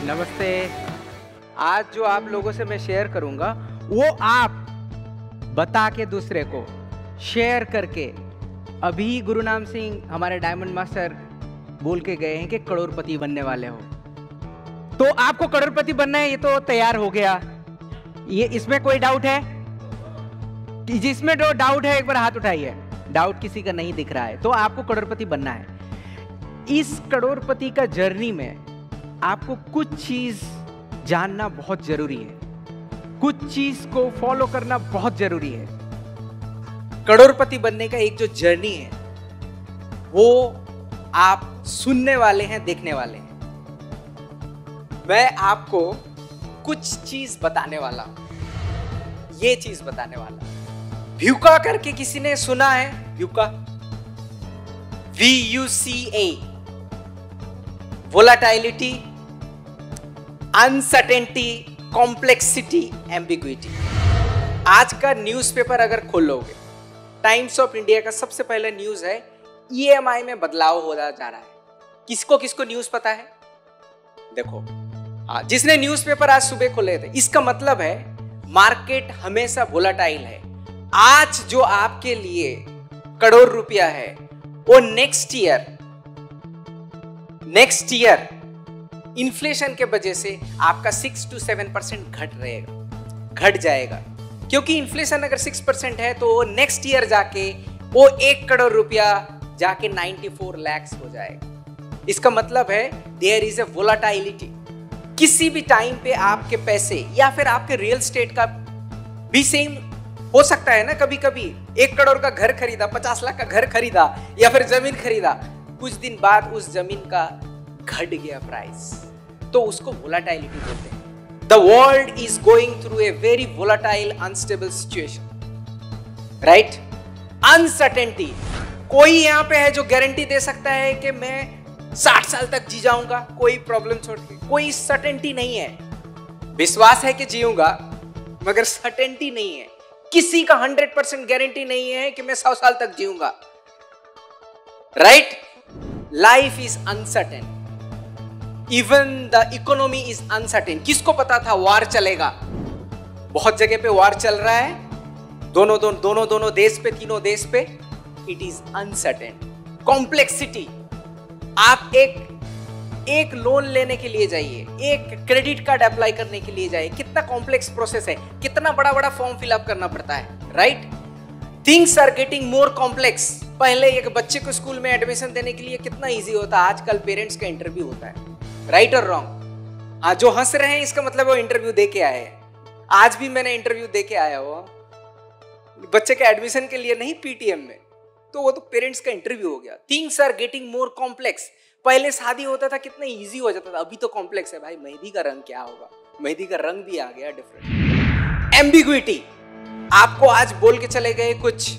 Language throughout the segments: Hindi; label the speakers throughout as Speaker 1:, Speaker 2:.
Speaker 1: नमस्ते। आज जो आप लोगों से मैं शेयर करूंगा वो आप बता के दूसरे को शेयर करके, अभी गुरुनाम सिंह हमारे डायमंड मास्टर बोल के गए हैं कि करोड़पति बनने वाले हो। तो आपको करोड़पति बनना है, ये तो तैयार हो गया। ये इसमें कोई डाउट है? जिसमें जो डाउट है एक बार हाथ उठाइए। डाउट किसी का नहीं दिख रहा है। तो आपको करोड़पति बनना है। इस करोड़पति का जर्नी में आपको कुछ चीज जानना बहुत जरूरी है, कुछ चीज को फॉलो करना बहुत जरूरी है। करोड़पति बनने का एक जो जर्नी है वो आप सुनने वाले हैं, देखने वाले हैं। मैं आपको कुछ चीज बताने वाला हूं, ये चीज बताने वाला। व्यूका करके किसी ने सुना है? व्यूका, VUCA, volatility, uncertainty, complexity, ambiguity. आज का न्यूज़पेपर अगर खोलोगे, टाइम्स ऑफ इंडिया का सबसे पहला न्यूज है EMI में बदलाव हो जा रहा है। किसको किसको न्यूज पता है? देखो, जिसने न्यूज़पेपर आज सुबह खोले थे, इसका मतलब है मार्केट हमेशा वोलाटाइल है। आज जो आपके लिए करोड़ रुपया है वो नेक्स्ट ईयर इन्फ्लेशन के वजह से आपका 6 to 7% घट जाएगा। क्योंकि इन्फ्लेशन अगर 6% है तो नेक्स्ट ईयर जाके वो 1 करोड़ रुपया जाके 94 लाख हो जाएगा। इसका मतलब है देयर इज ए वोलाटिलिटी। किसी भी टाइम पे आपके पैसे या फिर आपके रियल एस्टेट का भी सेम हो सकता है ना। कभी कभी 1 करोड़ का घर खरीदा, 50 लाख का घर खरीदा या फिर जमीन खरीदा, कुछ दिन बाद उस जमीन का घट गया प्राइस, तो उसको वोलाटिलिटी बोलते हैं। The world is going through a very volatile, unstable situation, right? Uncertainty. कोई यहाँ पे है जो गारंटी दे सकता है कि मैं 60 साल तक जी जाऊंगा कोई प्रॉब्लम छोड़ के? कोई सर्टेनिटी नहीं है। विश्वास है कि जीऊंगा, मगर सर्टेनिटी नहीं है। किसी का 100% गारंटी नहीं है कि मैं 100 साल तक जीऊंगा, right? Life is uncertain, even the economy is uncertain. किसको पता था वार चलेगा? बहुत जगह पे वार चल रहा है, दोनों देश पे, तीनों देश पे। It is uncertain. कॉम्प्लेक्सिटी, आप एक लोन लेने के लिए जाइए, एक क्रेडिट कार्ड अप्लाई करने के लिए जाइए, कितना कॉम्प्लेक्स प्रोसेस है, कितना बड़ा फॉर्म फिलअप करना पड़ता है, right? Things are getting more complex. पहले एक बच्चे को स्कूल में एडमिशन देने के लिए कितना इजी होता, आजकल पेरेंट्स का इंटरव्यू होता है, राइट और रॉन्ग? हाँ, जो हंस रहे हैं इसका मतलब वो इंटरव्यू दे के आए हैं। आज भी मैंने इंटरव्यू दे के आया हुआ बच्चे के एडमिशन के लिए, नहीं PTM में, तो वो तो पेरेंट्स का इंटरव्यू हो गया। Things are getting more complex. पहले शादी होता था कितना इजी हो जाता था, अभी तो कॉम्प्लेक्स है भाई। मेहंदी का रंग क्या होगा? मेहंदी का रंग भी आ गया डिफरेंट। एम्बिग्विटी, आपको आज बोल के चले गए कुछ,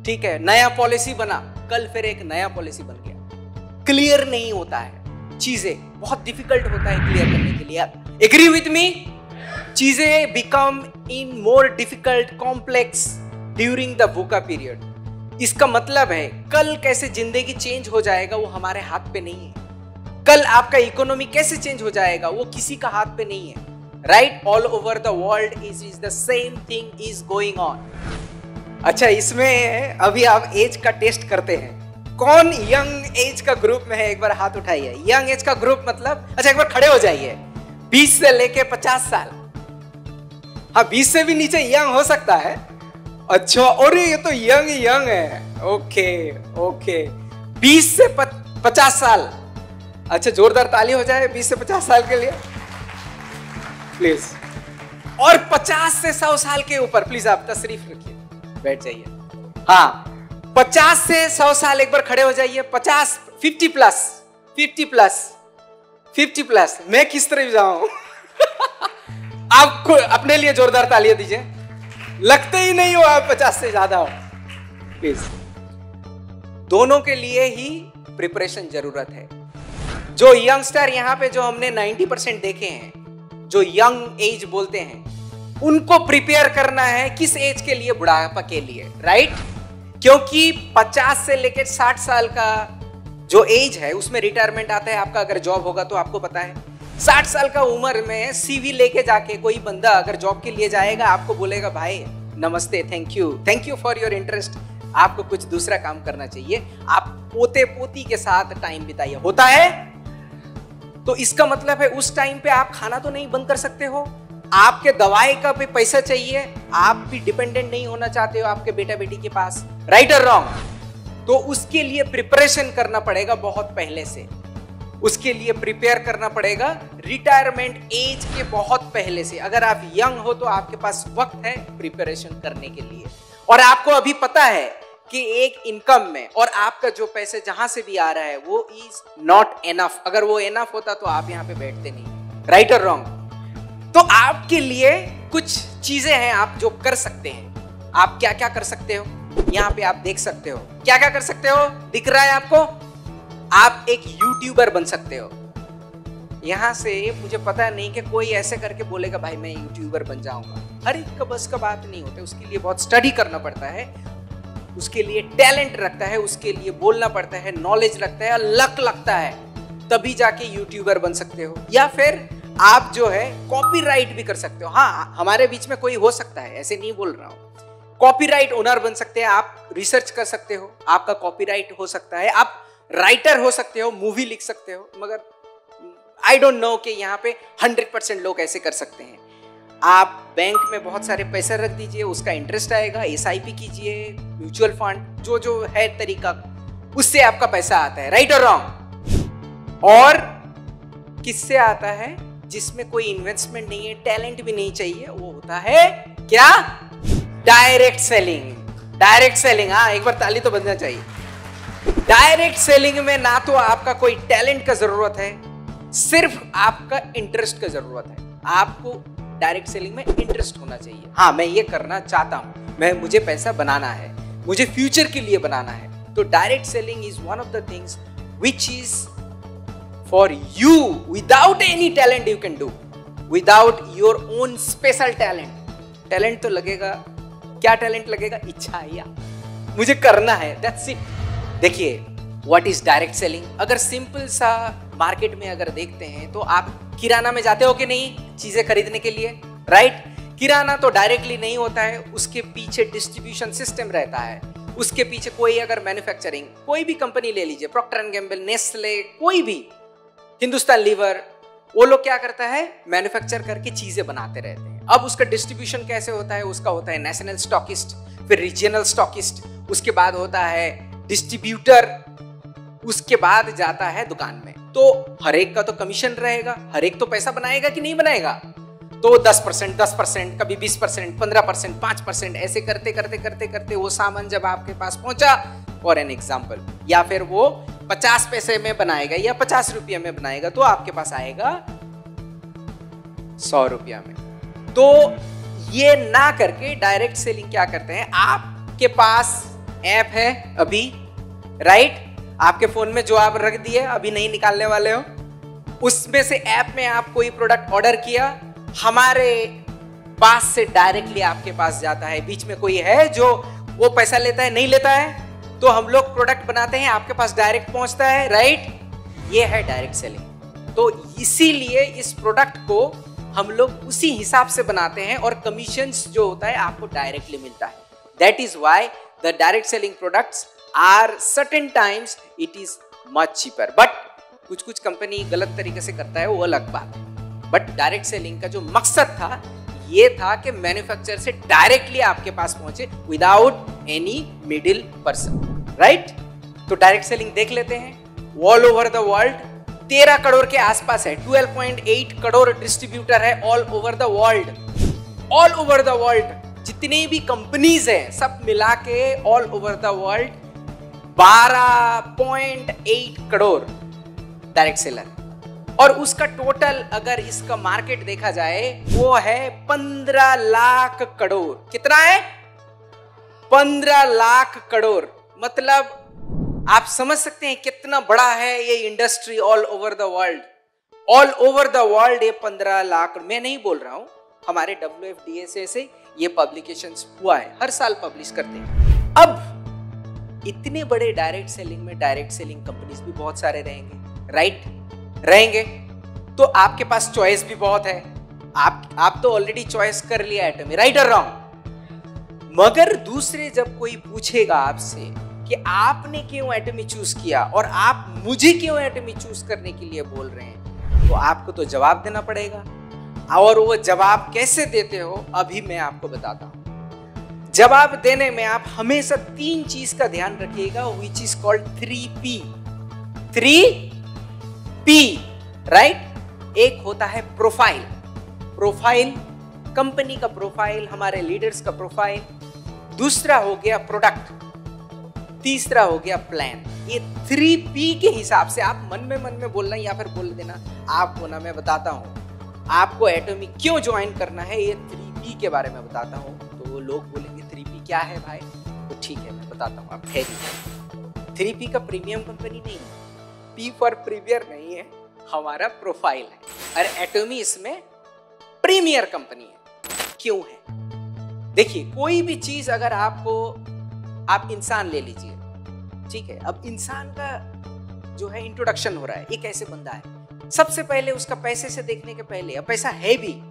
Speaker 1: ठीक है, नया पॉलिसी बना, कल फिर एक नया पॉलिसी बन गया। क्लियर नहीं होता है चीजें, बहुत डिफिकल्ट होता है क्लियर करने के लिए। Agree with me? चीजें become in more difficult, complex during the VUCA period. इसका मतलब है कल कैसे जिंदगी चेंज हो जाएगा वो हमारे हाथ पे नहीं है। कल आपका इकोनॉमी कैसे चेंज हो जाएगा वो किसी का हाथ पे नहीं है, right? All over the world is the same thing is going on. अच्छा, इसमें अभी आप एज का टेस्ट करते हैं। कौन यंग एज का ग्रुप में है? एक बार हाथ उठाइए। यंग एज का ग्रुप मतलब, अच्छा एक बार खड़े हो जाइए। 20 से लेके 50 साल। हाँ, 20 से भी नीचे यंग हो सकता है। अच्छा, और ये तो यंग है। ओके 20 से 50 साल। अच्छा, जोरदार ताली हो जाए 20 से 50 साल के लिए प्लीज। और 50 से 100 साल के ऊपर प्लीज आप तशरीफ रखिए, बैठ जाइए। हाँ, 50 से 100 साल एक बार खड़े हो जाइए। 50 प्लस। मैं किस तरह जाऊं? आपको अपने लिए जोरदार तालियां दीजिए। लगते ही नहीं हो आप 50 से ज्यादा हो, प्लीज। दोनों के लिए ही प्रिपरेशन जरूरत है। जो यंगस्टर यहाँ पे जो हमने 90% देखे हैं, जो यंग एज बोलते हैं, उनको प्रिपेयर करना है किस एज के लिए? बुढ़ापा के लिए, राइट? क्योंकि 50 से लेकर 60 साल का जो एज है उसमें रिटायरमेंट आता है आपका। अगर जॉब होगा तो आपको पता है 60 साल का उम्र में सीवी लेके जाके कोई बंदा अगर जॉब के लिए जाएगा, आपको बोलेगा भाई नमस्ते, thank you for your interest, आपको कुछ दूसरा काम करना चाहिए, आप पोते पोती के साथ टाइम बिताइए। होता है? तो इसका मतलब है उस टाइम पे आप खाना तो नहीं बंद कर सकते हो, आपके दवाई का भी पैसा चाहिए, आप भी डिपेंडेंट नहीं होना चाहते हो आपके बेटा बेटी के पास, राइट और रॉन्ग? तो उसके लिए प्रिपरेशन करना पड़ेगा बहुत पहले से, उसके लिए प्रिपेयर करना पड़ेगा रिटायरमेंट एज के बहुत पहले से। अगर आप यंग हो तो आपके पास वक्त है प्रिपरेशन करने के लिए, और आपको अभी पता है कि एक इनकम में और आपका जो पैसे जहां से भी आ रहा है वो इज नॉट एनफ। अगर वो एनफ होता तो आप यहाँ पे बैठते नहीं, राइट और रॉन्ग? तो आपके लिए कुछ चीजें हैं आप जो कर सकते हैं। आप क्या क्या कर सकते हो, यहाँ पे आप देख सकते हो। क्या क्या कर सकते हो, दिख रहा है आपको? आप एक यूट्यूबर बन सकते हो। यहां से मुझे पता नहीं कि कोई ऐसे करके बोलेगा भाई मैं यूट्यूबर बन जाऊंगा, हर एक का बस का बात नहीं होता, उसके लिए बहुत स्टडी करना पड़ता है, उसके लिए टैलेंट रखता है, उसके लिए बोलना पड़ता है, नॉलेज लगता है, लक लगता है, तभी जाके यूट्यूबर बन सकते हो। या फिर आप जो है कॉपीराइट भी कर सकते हो। हाँ, हमारे बीच में कोई हो सकता है, ऐसे नहीं बोल रहा हूं। कॉपीराइट ओनर बन सकते हैं आप, रिसर्च कर सकते हो, आपका कॉपीराइट हो सकता है, आप राइटर हो सकते हो, मूवी लिख सकते हो, मगर आई डोंट नो कि यहाँ पे 100% लोग ऐसे कर सकते हैं। आप बैंक में बहुत सारे पैसे रख दीजिए, उसका इंटरेस्ट आएगा, SIP कीजिए, म्यूचुअल फंड, जो है तरीका, उससे आपका पैसा आता है, राइट और रॉन्ग? और किससे आता है? जिसमें कोई इन्वेस्टमेंट नहीं है, टैलेंट भी नहीं चाहिए, वो होता है क्या? Direct selling. डायरेक्ट सेलिंग, हाँ एक बार ताली तो बजना चाहिए। डायरेक्ट सेलिंग में ना तो आपका कोई टैलेंट का जरूरत है, सिर्फ आपका इंटरेस्ट का जरूरत है। आपको डायरेक्ट सेलिंग में इंटरेस्ट होना चाहिए। हाँ, मैं ये करना चाहता हूं, मुझे पैसा बनाना है, मुझे फ्यूचर के लिए बनाना है। तो direct selling is one of the things which is for you, without any talent you can do, without your own special talent. Talent तो लगेगा, क्या टैलेंट लगेगा? इच्छा, या मुझे करना है, दैट्स इट। देखिए, व्हाट इज डायरेक्ट सेलिंग? अगर सिंपल सा मार्केट में अगर देखते हैं तो आप किराना में जाते हो कि नहीं चीजें खरीदने के लिए, राइट? किराना तो डायरेक्टली नहीं होता है, उसके पीछे डिस्ट्रीब्यूशन सिस्टम रहता है, उसके पीछे कोई अगर मैन्युफैक्चरिंग, कोई भी कंपनी ले लीजिए, प्रॉक्टर एंड गैम्बल, नेस्ले, कोई भी, हिंदुस्तान लीवर, वो लोग क्या करता है? मैन्युफैक्चर करके चीजें बनाते रहते हैं। अब उसका डिस्ट्रीब्यूशन कैसे होता है? उसका होता है नेशनल स्टॉकिस्ट, फिर रीजनल स्टॉकिस्ट, उसके बाद होता है डिस्ट्रीब्यूटर, उसके बाद जाता है दुकान में। तो हर एक का तो कमीशन रहेगा, हर एक तो पैसा बनाएगा कि नहीं बनाएगा? तो 10%, कभी 20%, 15%, 5%, ऐसे करते करते करते करते वो सामान जब आपके पास पहुंचा, फॉर एन एग्जाम्पल, या फिर वो 50 पैसे में बनाएगा या 50 रुपये में बनाएगा, तो आपके पास आएगा 100 रुपया में। तो ये ना करके डायरेक्ट सेलिंग क्या करते हैं? आपके पास ऐप है अभी, राइट? आपके फोन में जो आप रख दिए, अभी नहीं निकालने वाले हो, उसमें से ऐप में आप कोई प्रोडक्ट ऑर्डर किया, हमारे पास से डायरेक्टली आपके पास जाता है। बीच में कोई है जो वो पैसा लेता है? नहीं लेता है। तो हम लोग प्रोडक्ट बनाते हैं, आपके पास डायरेक्ट पहुंचता है, राइट? ये है डायरेक्ट सेलिंग। तो इसीलिए इस प्रोडक्ट को हम लोग उसी हिसाब से बनाते हैं और कमीशंस जो होता है आपको डायरेक्टली मिलता है। That is why the direct selling products are certain times it is much cheaper. But कुछ कंपनी गलत तरीके से करता है, वो अलग बात है। बट डायरेक्ट सेलिंग का जो मकसद था ये था कि मैन्युफैक्चरर से डायरेक्टली आपके पास पहुंचे without any middle person, right? तो डायरेक्ट सेलिंग देख लेते हैं। All over the world 13 crore के आसपास है, 12.8 करोड़ डिस्ट्रीब्यूटर है all over the world. All over the world जितनी भी कंपनीज है सब मिला के all over the world 12.8 crore direct seller, और उसका टोटल अगर इसका मार्केट देखा जाए वो है 15 लाख करोड़। कितना है? 15 लाख करोड़। मतलब आप समझ सकते हैं कितना बड़ा है ये industry all over the world. All over the world ये 15 लाख, मैं नहीं बोल रहा हूं, हमारे WFDA से ये पब्लिकेशंस हुआ है, हर साल पब्लिश करते हैं। अब इतने बड़े डायरेक्ट सेलिंग में डायरेक्ट सेलिंग कंपनीज भी बहुत सारे रहेंगे, राइट? रहेंगे। तो आपके पास चॉइस भी बहुत है। आप तो ऑलरेडी चॉइस कर लिया एटॉमी, राइट और रॉन्ग। मगर दूसरे जब कोई पूछेगा आपसे कि आपने क्यों एटॉमी चूज किया और आप मुझे क्यों एटॉमी चूज करने के लिए बोल रहे हैं, तो आपको तो जवाब देना पड़ेगा। और वो जवाब कैसे देते हो अभी मैं आपको बताता हूं। जवाब देने में आप हमेशा 3 चीज का ध्यान रखिएगा, which is called 3P। 3P, right. एक होता है प्रोफाइल, प्रोफाइल कंपनी का प्रोफाइल, हमारे लीडर्स का प्रोफाइल। दूसरा हो गया प्रोडक्ट, तीसरा हो गया प्लान। ये 3P के हिसाब से आप मन में बोलना या फिर बोल देना। आपको ना मैं बताता हूं आपको एटॉमी क्यों ज्वाइन करना है, ये 3P के बारे में बताता हूं। तो लोग बोलेंगे 3P क्या है भाई, तो ठीक है मैं बताता हूं, आप ठहरिए। 3P का प्रीमियम कंपनी नहीं है, P फॉर प्रीमियर नहीं है, हमारा प्रोफाइल है। और एटॉमी इसमें प्रीमियर कंपनी है। क्यों है? देखिए, कोई भी चीज अगर आपको, आप इंसान ले लीजिए, ठीक है। अब इंसान का जो है इंट्रोडक्शन हो रहा है, एक ऐसे बंदा है, सबसे पहले उसका पैसे से देखने के पहले, अब पैसा है भी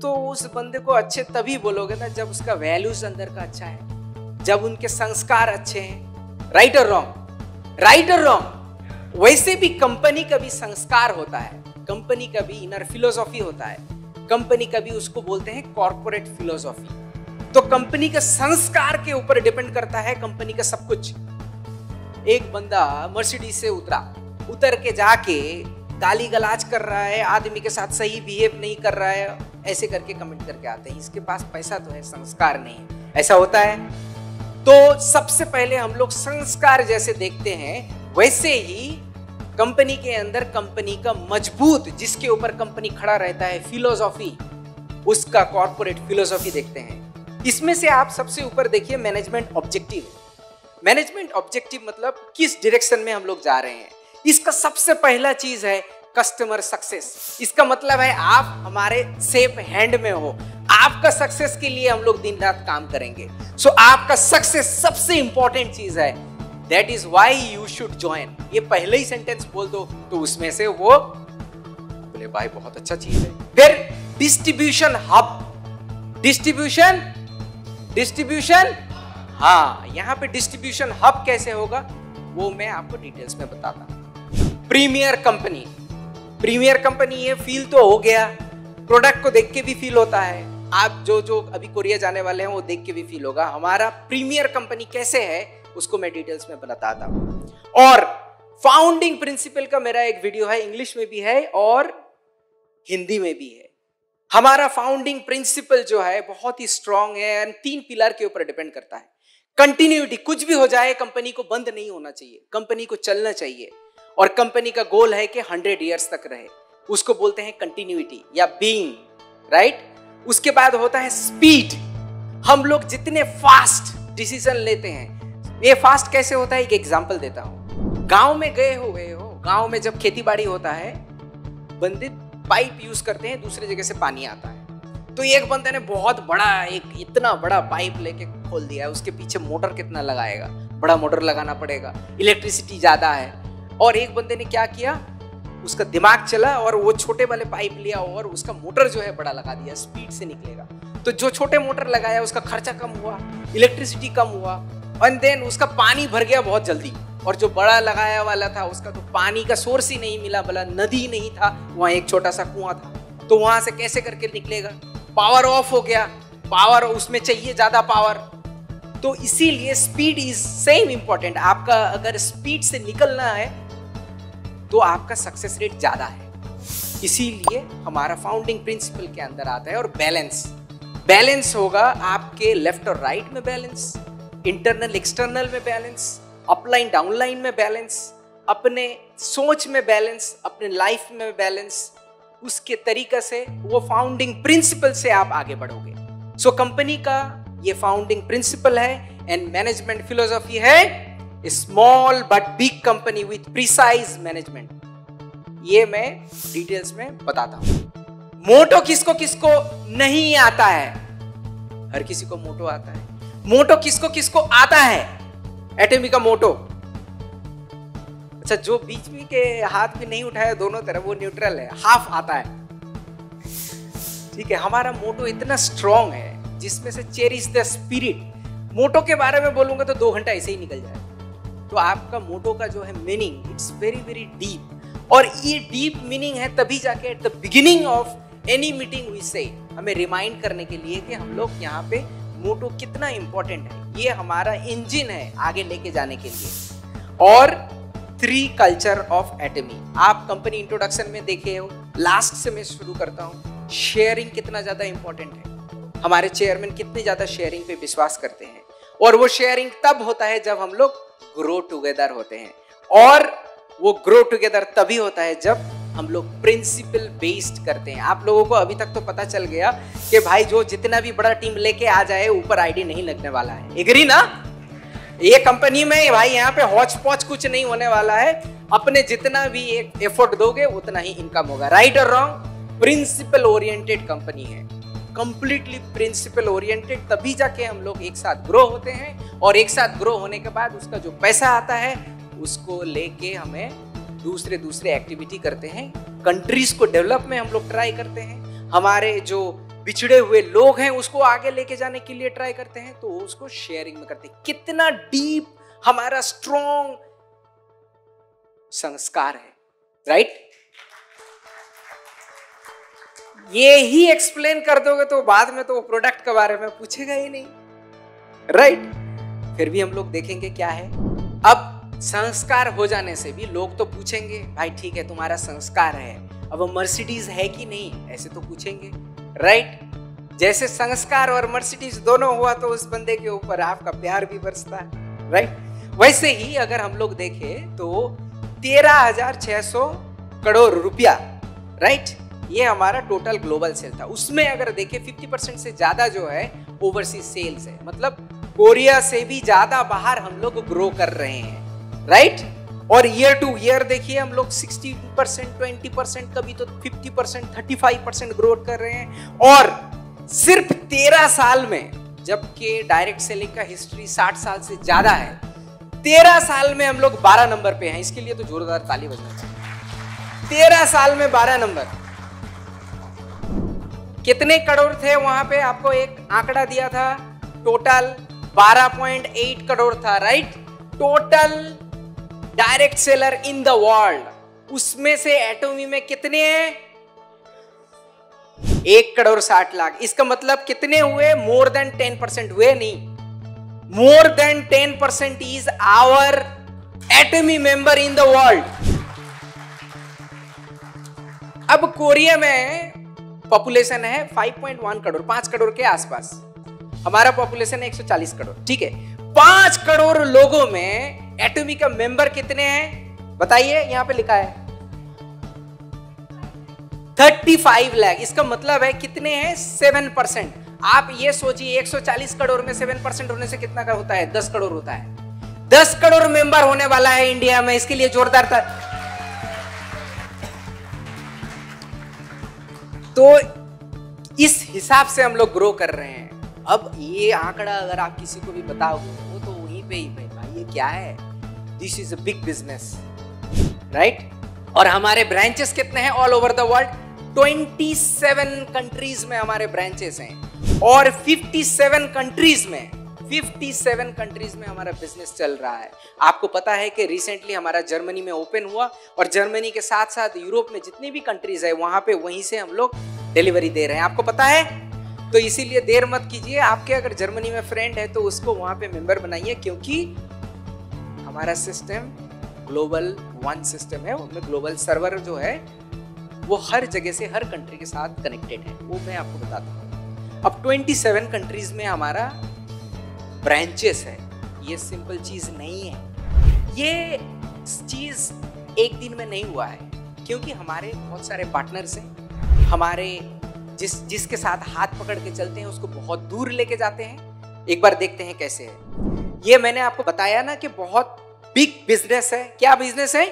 Speaker 1: तो उस बंदे को अच्छे तभी बोलोगे ना जब उसका वैल्यूज अंदर का अच्छा है, जब उनके संस्कार अच्छे हैं, राइट और रॉन्ग, राइट और रॉन्ग। वैसे भी कंपनी का भी संस्कार होता है, कंपनी का भी इनर फिलोसॉफी होता है, कंपनी का भी उसको बोलते हैं कॉर्पोरेट फिलोसॉफी। तो कंपनी के संस्कार के ऊपर डिपेंड करता है कंपनी का सब कुछ। एक बंदा मर्सिडीज से उतर के जाके गाली गलाज कर रहा है, आदमी के साथ सही बिहेव नहीं कर रहा है, ऐसे करके कमेंट करके आते हैं इसके पास पैसा तो है, संस्कार नहीं है। ऐसा होता है। तो सबसे पहले हम लोग संस्कार जैसे देखते हैं, वैसे ही कंपनी के अंदर कंपनी का मजबूत, जिसके ऊपर कंपनी खड़ा रहता है, फिलोसॉफी, उसका कॉर्पोरेट फिलोसॉफी देखते हैं। इसमें से आप सबसे ऊपर देखिए मैनेजमेंट ऑब्जेक्टिव। मैनेजमेंट ऑब्जेक्टिव मतलब किस डायरेक्शन में हम लोग जा रहे हैं। इसका सबसे पहला चीज है कस्टमर सक्सेस। इसका मतलब है आप हमारे सेफ हैंड में हो, आपका सक्सेस के लिए हम लोग दिन रात काम करेंगे। सो आपका सक्सेस सबसे इंपॉर्टेंट चीज है, that is why you should join. ये पहले ही सेंटेंस बोल दो तो उसमें से वो बोले भाई बहुत अच्छा चीज है। फिर डिस्ट्रीब्यूशन हब, डिस्ट्रीब्यूशन, हाँ, यहां पे डिस्ट्रीब्यूशन हब कैसे होगा वो मैं आपको डिटेल्स में बताता हूं। प्रीमियर कंपनी, प्रीमियर कंपनी, ये फील तो हो गया, प्रोडक्ट को देख के भी फील होता है। आप जो अभी कोरिया जाने वाले हैं वो देख के भी फील होगा। हमारा प्रीमियर कंपनी कैसे है उसको मैं डिटेल्स में बताता हूं। और फाउंडिंग प्रिंसिपल का मेरा एक वीडियो है, इंग्लिश में भी है और हिंदी में भी है। हमारा फाउंडिंग प्रिंसिपल जो है बहुत ही स्ट्रांग है एंड 3 पिलर के ऊपर डिपेंड करता है। कंटिन्यूटी, कुछ भी हो जाए कंपनी को बंद नहीं होना चाहिए, कंपनी को चलना चाहिए। और कंपनी का गोल है कि 100 इयर्स तक रहे, उसको बोलते हैं कंटिन्यूटी या बीइंग, राइट। उसके बाद होता है स्पीड। हम लोग जितने फास्ट डिसीजन लेते हैं, ये फास्ट कैसे होता है, एक एग्जांपल देता हूं। गांव में गए हुए हो, गांव में जब खेती बाड़ी होता है, बंदे पाइप यूज करते हैं, दूसरी जगह से पानी आता है। तो एक बंदे ने बहुत बड़ा, एक इतना बड़ा पाइप लेके खोल दिया है, उसके पीछे मोटर कितना लगाएगा, बड़ा मोटर लगाना पड़ेगा, इलेक्ट्रिसिटी ज्यादा है। और एक बंदे ने क्या किया, उसका दिमाग चला और वो छोटे वाले पाइप लिया और उसका मोटर जो है बड़ा लगा दिया, स्पीड से निकलेगा। तो जो छोटे मोटर लगाया उसका खर्चा कम हुआ, इलेक्ट्रिसिटी कम हुआ, एंड देन उसका पानी भर गया बहुत जल्दी। और जो बड़ा लगाया वाला था उसका तो पानी का सोर्स ही नहीं मिला, भला नदी नहीं था, वहां एक छोटा सा कुआं था, तो वहां से कैसे करके निकलेगा, पावर ऑफ हो गया, पावर उसमें चाहिए ज्यादा पावर। तो इसीलिए स्पीड इज सेम इंपॉर्टेंट। आपका अगर स्पीड से निकलना है तो आपका सक्सेस रेट ज्यादा है। इसीलिए हमारा फाउंडिंग प्रिंसिपल के अंदर आता है। और बैलेंस, बैलेंस होगा आपके लेफ्ट और राइट में बैलेंस, इंटरनल एक्सटर्नल में बैलेंस, अपलाइन डाउनलाइन में बैलेंस, अपने सोच में बैलेंस, अपने लाइफ में बैलेंस। उसके तरीके से वो फाउंडिंग प्रिंसिपल से आप आगे बढ़ोगे। सो कंपनी का ये फाउंडिंग प्रिंसिपल है एंड मैनेजमेंट फिलोसॉफी है small but big company with precise management. ये मैं डिटेल्स में बताता हूं। मोटो किसको किसको नहीं आता है? हर किसी को मोटो आता है। मोटो किसको किसको आता है? एटॉमी का मोटो, अच्छा, जो बीच में के हाथ भी नहीं उठाया दोनों तरफ, वो न्यूट्रल है, हाफ आता है। ठीक है, हमारा मोटो इतना स्ट्रॉन्ग है जिसमें से चेरिश द स्पिरिट। मोटो के बारे में बोलूंगा तो 2 घंटा ऐसे ही निकल जाएगा। तो आपका मोटो का जो है meaning, it's very very deep, और ये डीप मीनिंग है तभी जाके at the beginning of any meeting we say हमें रिमाइंड करने के लिए कि हम लोग यहाँ पे मोटो कितना इंपॉर्टेंट है। ये हमारा इंजन है आगे लेके जाने के लिए। और 3 कल्चर ऑफ एटमी आप कंपनी इंट्रोडक्शन में देखे हो, लास्ट से मैं शुरू करता हूँ। शेयरिंग कितना ज्यादा इंपॉर्टेंट है, हमारे चेयरमैन कितने ज्यादा शेयरिंग पे विश्वास करते हैं, और वो शेयरिंग तब होता है जब हम लोग ग्रो टुगेदर होते हैं, और वो ग्रो टुगेदर तभी होता है जब हम लोग प्रिंसिपल बेस्ड करते हैं। आप लोगों को अभी तक तो पता चल गया कि भाई जो जितना भी बड़ा टीम लेके आ जाए ऊपर आईडी नहीं लगने वाला है। एग्री ना? ये कंपनी में भाई यहाँ पे हौच पौच कुछ नहीं होने वाला है। अपने जितना भी एक एफर्ट दोगे उतना ही इनकम होगा। राइट और रॉन्ग? प्रिंसिपल ओरिएंटेड कंपनी है, कंप्लीटली प्रिंसिपल ओरिएंटेड, तभी जाके हम लोग एक साथ ग्रो होते हैं, और एक साथ ग्रो होने के बाद उसका जो पैसा आता है उसको लेके हमें दूसरे एक्टिविटी करते हैं। कंट्रीज को डेवलप में हम लोग ट्राई करते हैं, हमारे जो बिछड़े हुए लोग हैं उसको आगे लेके जाने के लिए ट्राई करते हैं, तो उसको शेयरिंग में करते हैं। कितना डीप हमारा स्ट्रॉन्ग संस्कार है। राइट? ये ही एक्सप्लेन कर दोगे तो बाद में तो प्रोडक्ट के बारे में पूछेगा ही नहीं। राइट? फिर भी हम लोग देखेंगे क्या है। अब संस्कार हो जाने से भी लोग तो पूछेंगे, भाई ठीक है तुम्हारा संस्कार है, अब मर्सिडीज है कि नहीं, ऐसे तो पूछेंगे। राइट? जैसे संस्कार और मर्सिडीज दोनों हुआ तो उस बंदे के ऊपर आपका प्यार भी बरसता है। राइट? वैसे ही अगर हम लोग देखें तो 13,600 करोड़ रुपया, राइट, ये हमारा टोटल ग्लोबल सेल था। उसमें अगर देखें 50% से ज्यादा जो है ओवरसीज सेल्स है, मतलब कोरिया से भी ज्यादा बाहर हम लोग ग्रो कर रहे हैं। राइट? और ईयर टू ईयर देखिए हम लोग 60%, 20%, कभी तो 50%, 35% ग्रोथ कर रहे हैं। और सिर्फ 13 साल में, जबकि डायरेक्ट सेलिंग का हिस्ट्री 60 साल से ज्यादा है, 13 साल में हम लोग 12 नंबर पे हैं। इसके लिए तो जोरदार ताली बजना चाहिए। 13 साल में 12 नंबर। कितने करोड़ थे वहां पे? आपको एक आंकड़ा दिया था, टोटल 12.8 करोड़ था। Right? Total direct seller in the world. उसमें से एटोमी में कितने हैं? 1,60,00,000। इसका मतलब कितने हुए? मोर देन 10% हुए। नहीं, more than 10% is our Atomy member in the world. अब कोरिया में पॉपुलेशन है 5.1 करोड़, 5 करोड़ के आसपास। हमारा पॉपुलेशन है 140 करोड़। ठीक है, 5 करोड़ लोगों में एटमी का मेंबर कितने हैं बताइए? यहां पे लिखा है 35 लाख। इसका मतलब है कितने हैं? 7%। आप ये सोचिए 140 करोड़ में 7% होने से कितना का होता है? 10 करोड़ होता है। 10 करोड़ मेंबर होने वाला है इंडिया में। इसके लिए जोरदार था। तो इस हिसाब से हम लोग ग्रो कर रहे हैं। अब ये आंकड़ा अगर आप किसी को भी बताओगे वो तो वहीं पे ही भाई ये क्या है? This is a big business. Right? और हमारे ब्रांचेस कितने हैं all over the world? 27 countries में हमारे ब्रांचेस हैं, और 57 कंट्रीज में हमारा बिजनेस चल रहा है। आपको पता है कि रिसेंटली हमारा जर्मनी में ओपन हुआ, और जर्मनी के साथ साथ यूरोप में जितनी भी कंट्रीज है वहां पे वहीं से हम लोग डिलीवरी दे रहे हैं। आपको पता है? तो इसीलिए देर मत कीजिए। आपके अगर जर्मनी में फ्रेंड है तो उसको वहां पे मेंबर बनाइए, क्योंकि हमारा सिस्टम ग्लोबल वन सिस्टम है। उसमें ग्लोबल सर्वर जो है वो हर जगह से हर कंट्री के साथ कनेक्टेड है। वो मैं आपको बताता हूँ। अब 27 कंट्रीज में हमारा ब्रांचेस है। ये सिंपल चीज नहीं है। ये चीज एक दिन में नहीं हुआ है, क्योंकि हमारे बहुत सारे पार्टनर्स हैं। हमारे जिसके साथ हाथ पकड़ के चलते हैं उसको बहुत दूर लेके जाते हैं। एक बार देखते हैं कैसे है। ये मैंने आपको बताया ना कि बहुत बिग बिजनेस है। क्या बिजनेस है?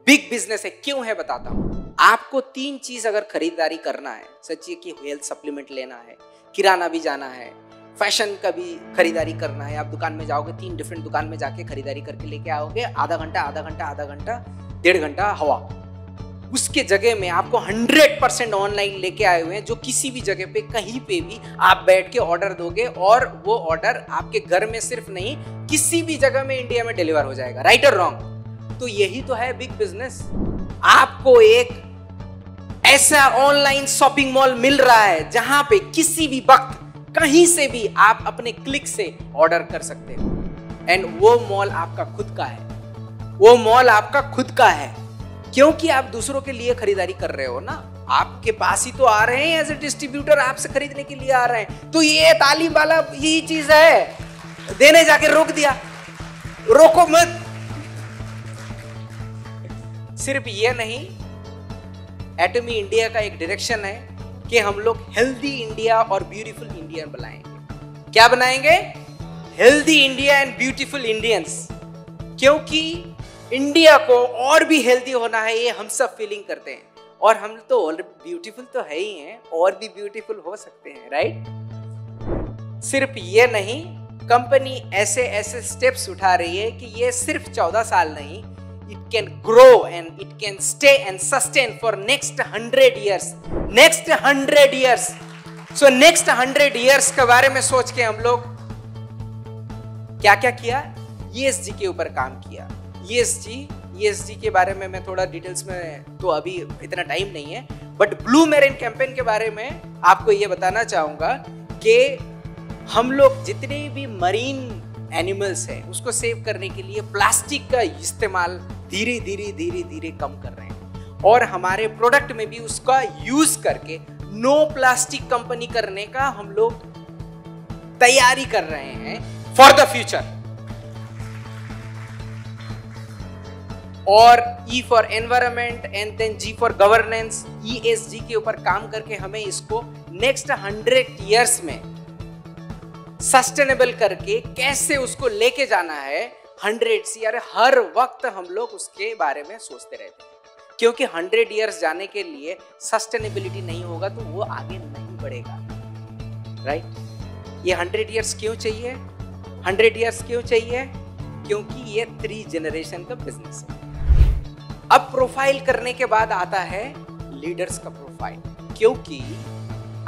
Speaker 1: बिग बिजनेस है। क्यों है बताता हूँ। आपको 3 चीज अगर खरीदारी करना है, सच्ची कि हेल्थ सप्लीमेंट लेना है, किराना भी जाना है, फैशन का भी खरीदारी करना है, आप दुकान में जाओगे, 3 डिफरेंट दुकान में जाके खरीदारी करके लेके आओगे, आधा घंटा 1.5 घंटा हवा। उसके जगह में आपको 100% ऑनलाइन लेके आए हुए हैं, जो किसी भी जगह पे कहीं पे भी आप बैठ के ऑर्डर दोगे और वो ऑर्डर आपके घर में सिर्फ नहीं किसी भी जगह में इंडिया में डिलीवर हो जाएगा। राइट और रॉन्ग? तो यही तो है बिग बिजनेस। आपको एक ऐसा ऑनलाइन शॉपिंग मॉल मिल रहा है जहां पे किसी भी वक्त कहीं से भी आप अपने क्लिक से ऑर्डर कर सकते हो, एंड वो मॉल आपका खुद का है, वो मॉल आपका खुद का है, क्योंकि आप दूसरों के लिए खरीदारी कर रहे हो ना, आपके पास ही तो आ रहे हैं एज ए डिस्ट्रीब्यूटर, आपसे खरीदने के लिए आ रहे हैं। तो ये तालीम वाला यही चीज है, देने जाके रोक दिया, रोको मत। सिर्फ ये नहीं, एटमी इंडिया का एक डायरेक्शन है कि हम लोग हेल्दी इंडिया और ब्यूटीफुल इंडिया बनाएंगे। क्या बनाएंगे? Healthy India and beautiful Indians. क्योंकि इंडिया को और भी हेल्दी होना है, ये हम सब फीलिंग करते हैं, और हम तो ब्यूटीफुल तो है ही हैं, और भी ब्यूटीफुल हो सकते हैं। राइट? सिर्फ ये नहीं, कंपनी ऐसे ऐसे स्टेप्स उठा रही है कि ये सिर्फ 14 साल नहीं, it can grow and it can stay and sustain for next 100 years. Next 100 years. So next 100 years के बारे में सोच के हम लोग क्या क्या किया? ESG के ऊपर काम किया। ESG के बारे में मैं थोड़ा डिटेल्स में तो अभी इतना टाइम नहीं है, बट ब्लू मेरिन कैंपेन के बारे में आपको ये बताना चाहूंगा कि हम लोग जितने भी मरीन एनिमल्स है उसको सेव करने के लिए प्लास्टिक का इस्तेमाल धीरे धीरे कम कर रहे हैं, और हमारे प्रोडक्ट में भी उसका यूज करके नो प्लास्टिक कंपनी करने का हम लोग तैयारी कर रहे हैं फॉर द फ्यूचर। और E for environment and then G for governance, ESG के ऊपर काम करके हमें इसको नेक्स्ट 100 इयर्स में सस्टेनेबल करके कैसे उसको लेके जाना है 100 से, यार हर वक्त हम लोग उसके बारे में सोचते रहते हैं, क्योंकि 100 इयर्स जाने के लिए सस्टेनेबिलिटी नहीं होगा तो वो आगे नहीं बढ़ेगा। राइट? ये 100 इयर्स क्यों चाहिए? 100 इयर्स क्यों चाहिए? क्योंकि ये 3 जनरेशन का बिजनेस है। अब प्रोफाइल करने के बाद आता है लीडर्स का प्रोफाइल, क्योंकि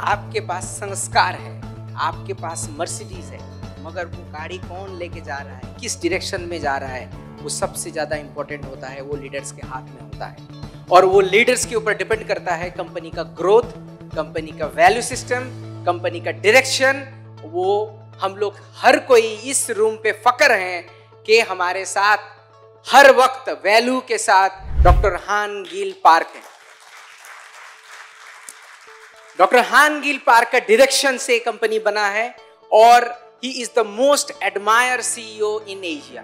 Speaker 1: आपके पास संस्कार है, आपके पास मर्सिडीज है, मगर वो गाड़ी कौन लेके जा रहा है, किस डायरेक्शन में जा रहा है, वो सबसे ज्यादा इंपॉर्टेंट होता है, वो लीडर्स के हाथ में होता है। और वो लीडर्स के ऊपर डिपेंड करता है कंपनी का ग्रोथ, कंपनी का वैल्यू सिस्टम, कंपनी का डायरेक्शन। वो हम लोग हर कोई इस रूम पे फक्र हैं कि हमारे साथ हर वक्त वैल्यू के साथ डॉक्टर हान गिल पार्क है। डॉक्टर हान गिल पार्क का डायरेक्शन से कंपनी बना है, और he is the most admire CEO in Asia.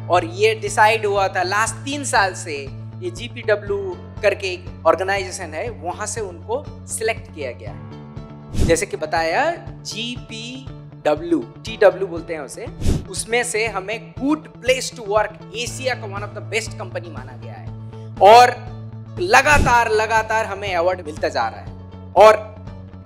Speaker 1: और ये डिसाइड हुआ था लास्ट 3 साल से, ये GPW करके एक ऑर्गेनाइजेशन है, वहां से उनको सिलेक्ट किया गया है। जैसे कि बताया, GPW, TW बोलते हैं उसे, उसमें से हमें good place to work Asia का one of the best company माना गया है, और लगातार हमें अवार्ड मिलता जा रहा है। और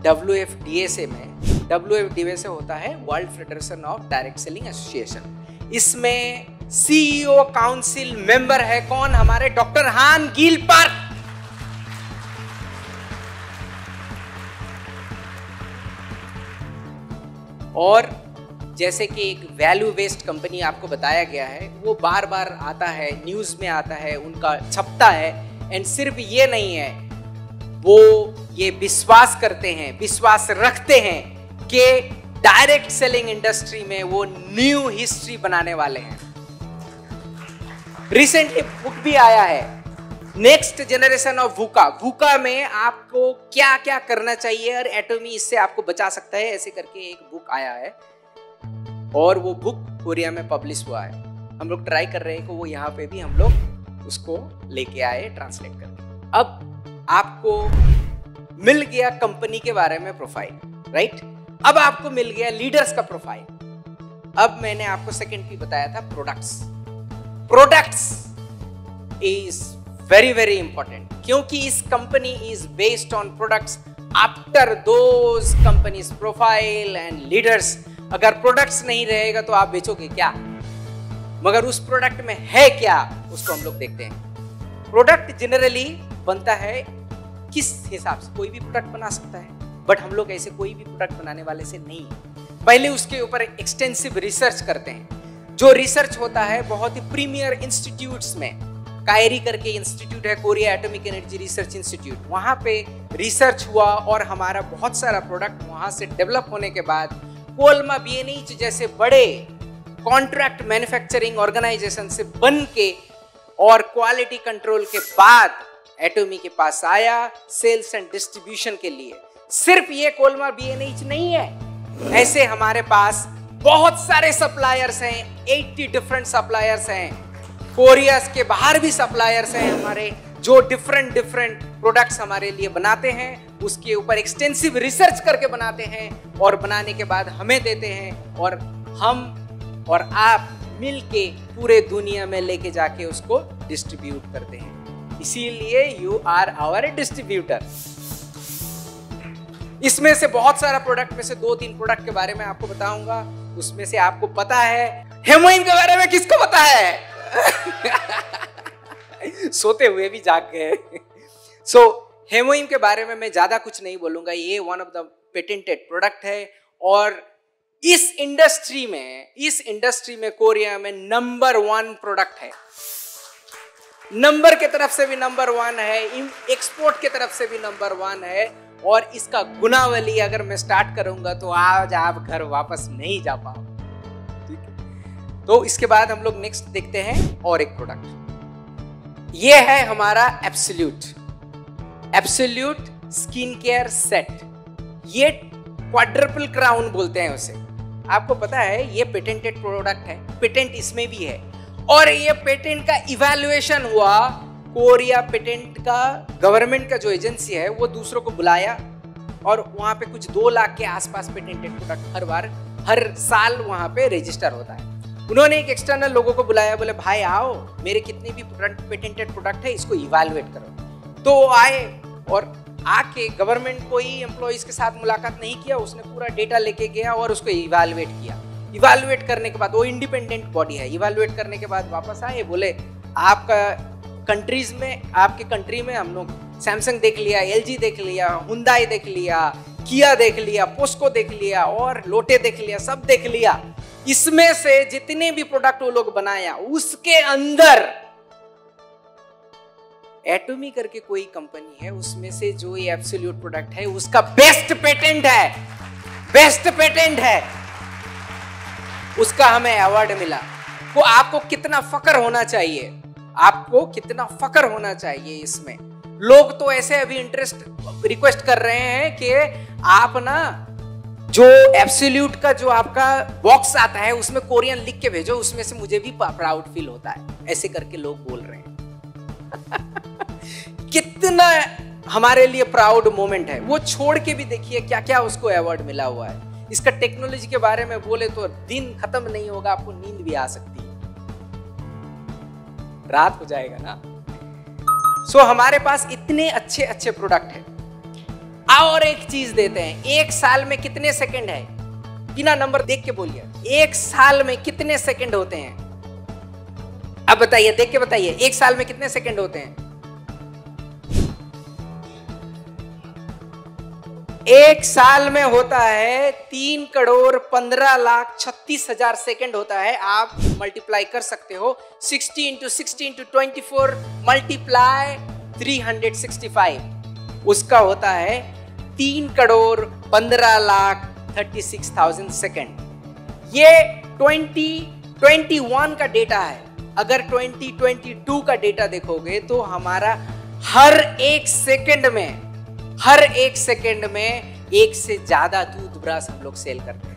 Speaker 1: WFDA में, WFDA होता है world federation of direct selling association, इसमें CEO काउंसिल मेंबर है कौन? हमारे डॉक्टर हान गिल पार्क। और जैसे कि एक वैल्यू बेस्ड कंपनी आपको बताया गया है, वो बार बार आता है, न्यूज में आता है, उनका छपता है, एंड सिर्फ ये नहीं है, वो ये विश्वास करते हैं, विश्वास रखते हैं कि डायरेक्ट सेलिंग इंडस्ट्री में वो न्यू हिस्ट्री बनाने वाले हैं। रिसेंटली बुक भी आया है, next generation of VUCA. VUCA में आपको क्या क्या करना चाहिए और एटमी इससे आपको बचा सकता है, ऐसे करके एक बुक आया है, और वो बुक कोरिया में पब्लिश हुआ है। हम लोग ट्राई कर रहे हैं कि वो यहाँ पे भी हम लोग उसको लेके आए ट्रांसलेट करके। अब आपको मिल गया कंपनी के बारे में प्रोफाइल, राइट? अब आपको मिल गया लीडर्स का प्रोफाइल। अब मैंने आपको सेकंड भी बताया था प्रोडक्ट्स इज वेरी इंपॉर्टेंट, क्योंकि इस company is based on products after those companies profile and leaders, अगर प्रोडक्ट्स नहीं रहेगा तो आप बेचोगे क्या? मगर उस प्रोडक्ट में है क्या, उसको हम लोग देखते हैं। प्रोडक्ट जनरली बनता है किस हिसाब से? कोई भी प्रोडक्ट बना सकता है, बट हम लोग ऐसे कोई भी प्रोडक्ट बनाने वाले से नहीं, पहले उसके ऊपर एक्सटेंसिव रिसर्च करते हैं। जो रिसर्च होता है बहुत ही प्रीमियर इंस्टीट्यूट्स में, कायरी करके इंस्टीट्यूट है, Korea atomic energy research institute, वहां पे रिसर्च हुआ और हमारा बहुत सारा प्रोडक्ट वहां से डेवलप होने के बाद कोलमा बीएनएच जैसे बड़े कॉन्ट्रैक्ट मैन्युफैक्चरिंग ऑर्गेनाइजेशन से बन के और क्वालिटी कंट्रोल के बाद एटॉमी के पास आया सेल्स एंड डिस्ट्रीब्यूशन के लिए। सिर्फ ये कोलमा बीएनएच नहीं है, ऐसे हमारे पास बहुत सारे सप्लायर्स हैं, 80 डिफरेंट सप्लायर्स हैं। कोरिया के बाहर भी सप्लायर्स हैं हमारे, जो डिफरेंट प्रोडक्ट्स हमारे लिए बनाते हैं, उसके ऊपर एक्सटेंसिव रिसर्च करके बनाते हैं और बनाने के बाद हमें देते हैं और हम और आप मिलके पूरे दुनिया में लेके जाके उसको डिस्ट्रीब्यूट करते हैं। इसीलिए यू आर आवर डिस्ट्रीब्यूटर। इसमें से बहुत सारा प्रोडक्ट में से 2-3 प्रोडक्ट के बारे में आपको बताऊंगा। उसमें से आपको पता है हेमोइन के बारे में? किसको पता है? सोते हुए भी जाग गए। सो हेमोइन के बारे में मैं ज्यादा कुछ नहीं बोलूंगा, ये one of the patented product है और इस इंडस्ट्री में कोरिया में नंबर 1 प्रोडक्ट है। नंबर के तरफ से भी नंबर 1 है, एक्सपोर्ट के तरफ से भी नंबर 1 है और इसका गुनावली अगर मैं स्टार्ट करूंगा तो आज आप घर वापस नहीं जा पाओ। ठीक है, तो इसके बाद हम लोग नेक्स्ट देखते हैं और एक प्रोडक्ट। ये है हमारा एब्सोल्यूट स्किन केयर सेट। ये क्वाड्रपल क्राउन बोलते हैं उसे। आपको पता है ये पेटेंटेड प्रोडक्ट है, पेटेंट इसमें भी है और ये पेटेंट का इवैल्यूएशन हुआ। कोरिया पेटेंट का गवर्नमेंट का जो एजेंसी है वो दूसरों को बुलाया और वहां पे कुछ 2 लाख के आसपास पेटेंटेड प्रोडक्ट हर साल वहां पे रजिस्टर होता है। उन्होंने एक एक्सटर्नल लोगों को बुलाया, बोले भाई आओ, मेरे कितने भी पेटेंटेड प्रोडक्ट है इसको इवैल्यूएट करो। तो आए और आके गवर्नमेंट कोई एम्प्लॉइज के साथ मुलाकात नहीं किया, उसने पूरा डेटा लेके गया और उसको इवैल्यूएट किया। इवैल्यूएट करने के बाद वो इंडिपेंडेंट बॉडी है, इवैल्यूएट करने के बाद वापस आए, बोले आपका कंट्रीज में, आपके कंट्री में हम लोग सैमसंग देख लिया, एलजी देख लिया, हुंडई देख लिया, किया देख लिया, पोस्को देख लिया और लोटे देख लिया, सब देख लिया। इसमें से जितने भी प्रोडक्ट वो लोग बनाया उसके अंदर एटॉमी करके कोई कंपनी है, उसमें से जो ये एब्सोल्यूट प्रोडक्ट है उसका बेस्ट पेटेंट है, उसका हमें अवार्ड मिला। तो आपको कितना फक्र होना चाहिए, आपको कितना फक्र होना चाहिए इसमें। लोग तो ऐसे अभी रिक्वेस्ट कर रहे हैं कि आप ना जो एब्सोल्यूट का जो आपका बॉक्स आता है उसमें कोरियन लिख के भेजो, उसमें से मुझे भी प्राउड फील होता है, ऐसे करके लोग बोल रहे हैं। कितना हमारे लिए प्राउड मोमेंट है। वो छोड़ के भी देखिए क्या क्या उसको अवार्ड मिला हुआ है। इसका टेक्नोलॉजी के बारे में बोले तो दिन खत्म नहीं होगा, आपको नींद भी आ सकती है, रात हो जाएगा ना। सो हमारे पास इतने अच्छे अच्छे प्रोडक्ट हैं। और एक चीज देते हैं, 1 साल में कितने सेकंड है? बिना नंबर देख के बोलिए, 1 साल में कितने सेकंड होते हैं? अब बताइए, देख के बताइए, 1 साल में कितने सेकंड होते हैं? 1 साल में होता है 3,15,36,000 सेकंड होता है। आप मल्टीप्लाई कर सकते हो, 60 × 60 × 24 मल्टीप्लाई 365, उसका होता है 3,15,36,000 सेकंड। ये 2021 का डेटा है। अगर 2022 का डेटा देखोगे तो हमारा हर एक सेकंड में 1 से ज्यादा टूथब्रश हम लोग सेल करते हैं।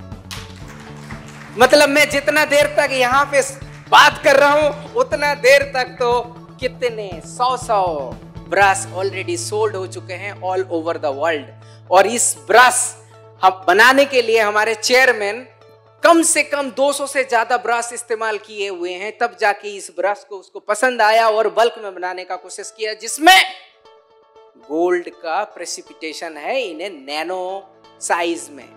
Speaker 1: मतलब मैं जितना देर तक यहाँ पे बात कर रहा हूं उतना देर तक तो कितने 100 ब्रश ऑलरेडी सोल्ड हो चुके हैं ऑल ओवर द वर्ल्ड। और इस ब्रश हम बनाने के लिए हमारे चेयरमैन कम से कम 200 से ज्यादा ब्रश इस्तेमाल किए हुए हैं, तब जाके इस ब्रश को उसको पसंद आया और बल्क में बनाने का कोशिश किया, जिसमें गोल्ड का प्रेसिपिटेशन है इन ए नैनो साइज में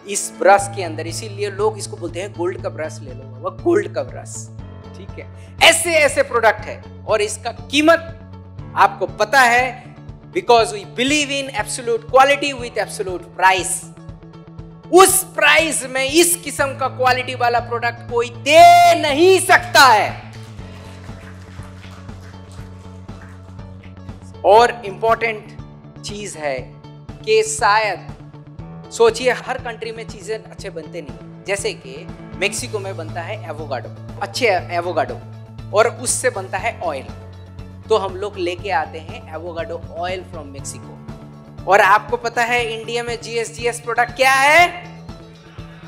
Speaker 1: इस ब्रश के अंदर, इसीलिए लोग इसको बोलते हैं गोल्ड का ब्रश ले लो, वो गोल्ड का ब्रश, ठीक है। ऐसे ऐसे प्रोडक्ट है और इसका कीमत आपको पता है, because we believe in absolute quality with absolute price. उस प्राइस में इस किस्म का क्वालिटी वाला प्रोडक्ट कोई दे नहीं सकता है। और इंपॉर्टेंट चीज है कि शायद सोचिए हर कंट्री में चीजें अच्छे बनते नहीं, जैसे कि मेक्सिको में बनता है एवोकाडो, अच्छे एवोकाडो, और उससे बनता है ऑयल, तो हम लोग लेके आते हैं एवोकाडो ऑयल फ्रॉम मेक्सिको। और आपको पता है इंडिया में जीएस प्रोडक्ट क्या है?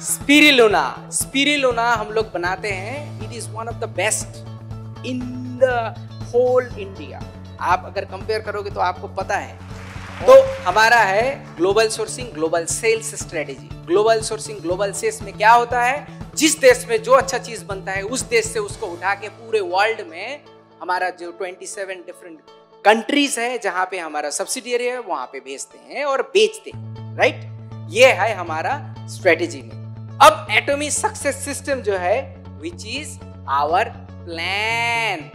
Speaker 1: स्पिरुलिना। स्पिरुलिना हम लोग बनाते हैं, it is one of the best in the whole India. आप अगर कंपेयर करोगे तो आपको पता है। तो हमारा है global sourcing global sales strategy. Global sourcing global sales में क्या होता है, जिस देश में जो अच्छा चीज बनता है उस देश से उसको उठा के पूरे वर्ल्ड में, हमारा जो 27 डिफरेंट कंट्रीज है जहां पे हमारा सब्सिडियरी है वहां पे भेजते हैं और बेचते हैं, राइट। ये है हमारा स्ट्रेटेजी में। अब एटॉमिक सक्सेस सिस्टम जो है विच इज आवर प्लान।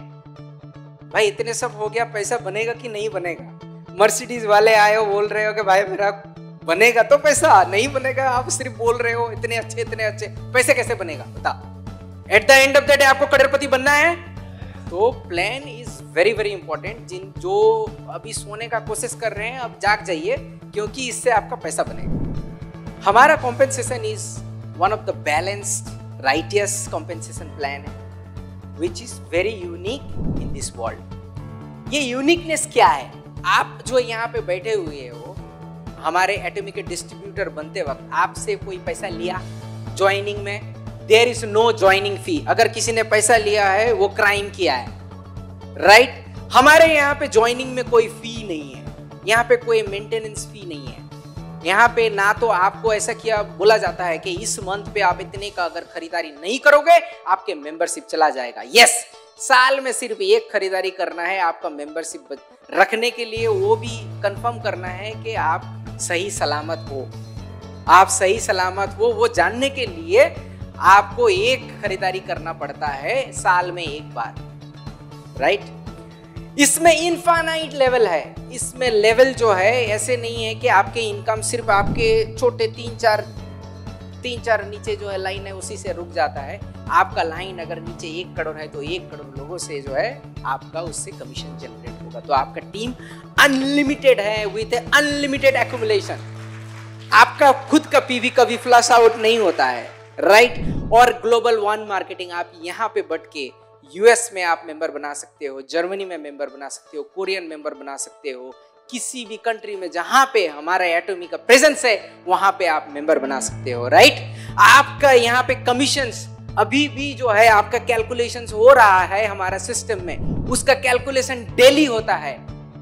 Speaker 1: भाई इतने सब हो गया, पैसा बनेगा कि नहीं बनेगा? मर्सिडीज वाले आए हो, बोल रहे हो कि भाई मेरा बनेगा तो पैसा, नहीं बनेगा आप सिर्फ बोल रहे हो इतने अच्छे, पैसे कैसे बनेगा बता? At the end of the day आपको करोड़पति बनना है, तो plan is very very important. जो अभी सोने का कोशिश कर रहे हैं अब जाग जाइए, क्योंकि इससे आपका पैसा बनेगा। हमारा compensation is one of the balanced righteous compensation plan है which is very unique in this world. ये यूनिकनेस क्या है? आप जो यहाँ पे बैठे हुए हो, हमारे एटॉमिक के डिस्ट्रीब्यूटर बनते वक्त आपसे कोई पैसा लिया ज्वाइनिंग में? There is no joining fee. अगर किसी ने पैसा लिया है वो क्राइम किया है, राइट। हमारे यहाँ पे ज्वाइनिंग में कोई फी नहीं है, यहाँ पे कोई मेंटेनेंस फी नहीं है। यहाँ पे ना तो आपको ऐसा किया बोला जाता है कि इस मंथ पे आप इतने का अगर खरीदारी नहीं करोगे आपके मेंबरशिप चला जाएगा। यस, साल में सिर्फ एक खरीदारी करना है आपका मेंबरशिप रखने के लिए, वो भी कंफर्म करना है कि आप सही सलामत हो। आप सही सलामत हो वो जानने के लिए आपको एक खरीदारी करना पड़ता है साल में एक बार, राइट। इसमें इनफाइनाइट लेवल है। इसमें लेवल जो है ऐसे नहीं है कि आपके इनकम सिर्फ आपके छोटे तीन चार नीचे जो है लाइन है उसी से रुक जाता है। आपका लाइन अगर नीचे 1 करोड़ है तो 1 करोड़ लोगों से जो है आपका उससे कमीशन जनरेट होगा। तो आपका टीम अनलिमिटेड है विथ अनलिमिटेड एक्यूमुलेशन। आपका खुद का पीवी कभी फ्लश आउट नहीं होता है, राइट। और ग्लोबल वन मार्केटिंग, आप यहाँ पे बढ़ के यूएस में आप मेंबर बना सकते हो, जर्मनी में मेंबर बना सकते हो, कोरियन मेंबर बना सकते हो, किसी भी कंट्री में जहां पे हमारा एटॉमी का प्रेजेंस है वहां पे आप मेंबर बना सकते हो, राइट। आपका यहाँ पे कमीशंस अभी भी जो है आपका कैलकुलेशंस हो रहा है हमारा सिस्टम में, उसका कैलकुलेशन डेली होता है,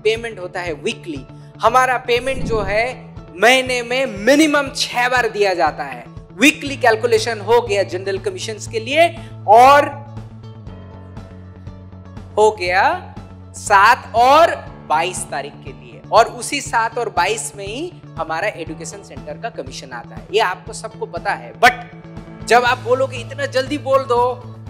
Speaker 1: पेमेंट होता है वीकली। हमारा पेमेंट जो है महीने में मिनिमम 6 बार दिया जाता है। वीकली कैलकुलेशन हो गया जनरल कमीशंस के लिए, और हो गया 7 और 22 तारीख के लिए, और उसी 7 और 22 में ही हमारा एजुकेशन सेंटर का कमीशन आता है। ये आपको सबको पता है। बट जब आप बोलोगे इतना जल्दी बोल दो